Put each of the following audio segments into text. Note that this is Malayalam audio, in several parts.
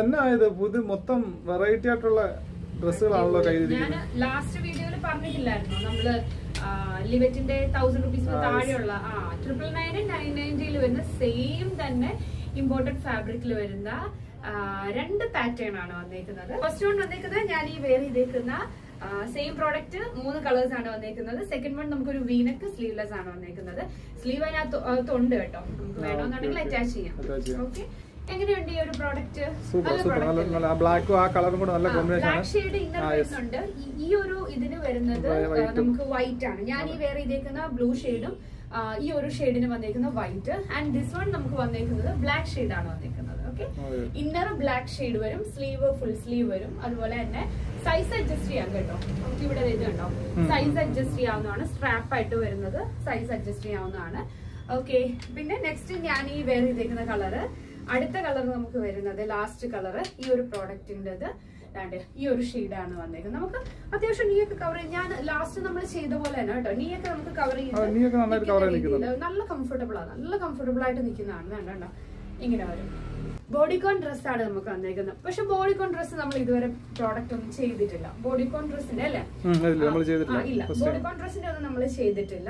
എന്നായത് പുതിയ മൊത്തം വെറൈറ്റി ആയിട്ടുള്ള ഡ്രസ്സുകളാണല്ലോ കയ്യിലിരിക്കുന്നത്. ഞാൻ ലാസ്റ്റ് വീഡിയോയിൽ പറഞ്ഞിട്ടില്ലായിരുന്നോ നമ്മള് ലിവറ്റിന്റെ 1000 റുപ്പീസിന് താഴെയുള്ള 999 വരുന്ന സെയിം തന്നെ ഇമ്പോർട്ടഡ് ഫാബ്രിക്കിൽ വരുന്ന രണ്ട് പാറ്റേൺ ആണ് വന്നേക്കുന്നത്. ഫസ്റ്റ് വൺ വന്നേക്കുന്നത് ഞാൻ ഈ വെയർ ചെയ്തേക്കുന്ന സെയിം പ്രോഡക്റ്റ് 3 കളേഴ്സ് ആണ് വന്നേക്കുന്നത്. സെക്കൻഡ് വൺ നമുക്കൊരു വീനക്ക് സ്ലീവ്ലെസ് ആണ് വന്നേക്കുന്നത്. സ്ലീവ് അതിനകത്തുണ്ട് കേട്ടോ, നമുക്ക് വേണമെന്നുണ്ടെങ്കിൽ അറ്റാച്ച് ചെയ്യാം. ഓക്കെ, എങ്ങനെയുണ്ട് ഈ ഒരു പ്രോഡക്റ്റ്? ബ്ലാക്കും ആ കളറും കൂടെ നല്ല കോമ്പിനേഷൻ ആണ്. ബ്ലാക്ക് ഷെയ്ഡ് ഇന്നർ വരുന്നുണ്ട്. ഈ ഒരു ഇതിന് വരുന്നത് നമുക്ക് വൈറ്റ് ആണ്. ഞാൻ ഈ വെയർ ചെയ്തേക്കുന്ന ബ്ലൂ ഷെയ്ഡും ഈ ഒരു ഷെയ്ഡിന് വന്നേക്കുന്ന വൈറ്റ്. ആൻഡ് ദിസ് വൺ നമുക്ക് വന്നേക്കുന്നത് ബ്ലാക്ക് ഷെയ്ഡ് ആണ് വന്നേക്കുന്നത്. ഓക്കെ, ഇന്നർ ബ്ലാക്ക് ഷെയ്ഡ് വരും, സ്ലീവ് ഫുൾ സ്ലീവ് വരും. അതുപോലെ തന്നെ സൈസ് അഡ്ജസ്റ്റ് ചെയ്യാം കേട്ടോ. നമുക്ക് ഇവിടെ ഇത് കണ്ടോ, സൈസ് അഡ്ജസ്റ്റ് ചെയ്യാവുന്നതാണ്. സ്ട്രാപ്പ് ആയിട്ട് വരുന്നത് സൈസ് അഡ്ജസ്റ്റ് ചെയ്യാവുന്നതാണ്. ഓക്കെ, പിന്നെ നെക്സ്റ്റ് ഞാൻ ഈ വെയർ ചെയ്തേക്കുന്ന കളറ്, അടുത്ത കളർ നമുക്ക് വരുന്നത് ലാസ്റ്റ് കളർ ഈ ഒരു പ്രോഡക്റ്റിൻ്റെത് ഈ ഒരു ഷെയ്ഡാണ് വന്നേക്കുന്നത്. നമുക്ക് അത്യാവശ്യം നീയൊക്കെ കവർ ചെയ്യാം. ഞാൻ ലാസ്റ്റ് നമ്മൾ ചെയ്ത പോലെ തന്നെ കേട്ടോ, നീയൊക്കെ നമുക്ക് കവർ ചെയ്യുന്നത് നല്ല കംഫർട്ടബിൾ ആണ്. നല്ല കംഫർട്ടബിൾ ആയിട്ട് നിൽക്കുന്നതാണ്. വേണ്ട, ഇങ്ങനെ വരും. ബോഡിക്കോൺ ഡ്രസ് ആണ് നമുക്ക് വന്നേക്കുന്നത്. പക്ഷെ ബോഡിക്കോൺ ഡ്രസ് നമ്മൾ ഇതുവരെ പ്രോഡക്റ്റ് ഒന്നും ചെയ്തിട്ടില്ല. ബോഡിക്കോൺ ഡ്രസ്സിന്റെ അല്ലേ? ഇല്ല, ബോഡിക്കോൺ ഡ്രസ്സിന്റെ ഒന്നും നമ്മൾ ചെയ്തിട്ടില്ല.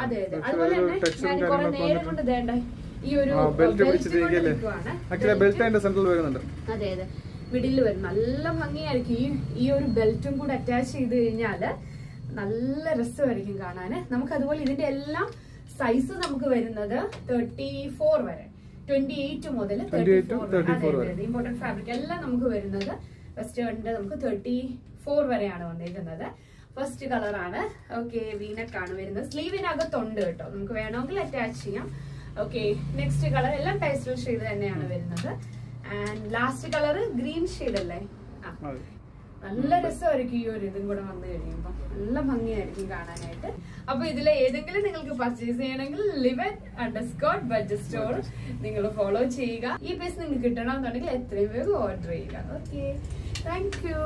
അതെ അതെ. അതുപോലെ തന്നെ ഞാൻ കുറെ നേരം കൊണ്ട് വേണ്ട ഈ ഒരു അതെ അതെ മിഡിൽ വരും. നല്ല ഭംഗിയായിരിക്കും. ഈ ഒരു ബെൽറ്റും കൂടെ അറ്റാച്ച് ചെയ്ത് കഴിഞ്ഞാല് നല്ല രസമായിരിക്കും കാണാന്. നമുക്ക് അതുപോലെ ഇതിന്റെ എല്ലാം സൈസ് നമുക്ക് വരുന്നത് 34 വരെ, 28 മുതൽ 34 വരെ. ഇമ്പോർട്ടന്റ് ഫാബ്രിക് എല്ലാം നമുക്ക് വരുന്നത് വെസ്റ്റേണിന്റെ നമുക്ക് 34 വരെയാണ് വന്നിരിക്കുന്നത്. ഫസ്റ്റ് കളറാണ്. ഓക്കെ, വീനക്കാണ് വരുന്നത്. സ്ലീവിനകത്തുണ്ട് കേട്ടോ, നമുക്ക് വേണമെങ്കിൽ അറ്റാച്ച് ചെയ്യാം. ഓക്കെ, നെക്സ്റ്റ് കളർ എല്ലാം പേസ്റ്റൽ ഷെയ്ഡ് തന്നെയാണ് വരുന്നത്. And last colour green shade അല്ലേ? നല്ല രസമായിരിക്കും ഈ ഒരു ഇതും കൂടെ വന്നു കഴിയുമ്പോൾ. നല്ല ഭംഗിയായിരിക്കും കാണാനായിട്ട്. അപ്പൊ ഇതിലെ ഏതെങ്കിലും നിങ്ങൾക്ക് പർച്ചേസ് ചെയ്യണമെങ്കിൽ livet_budget store നിങ്ങൾ ഫോളോ ചെയ്യുക. ഈ പീസ് നിങ്ങൾക്ക് കിട്ടണമെന്നുണ്ടെങ്കിൽ എത്രയും വേഗം ഓർഡർ ചെയ്യുക. Okay, thank you.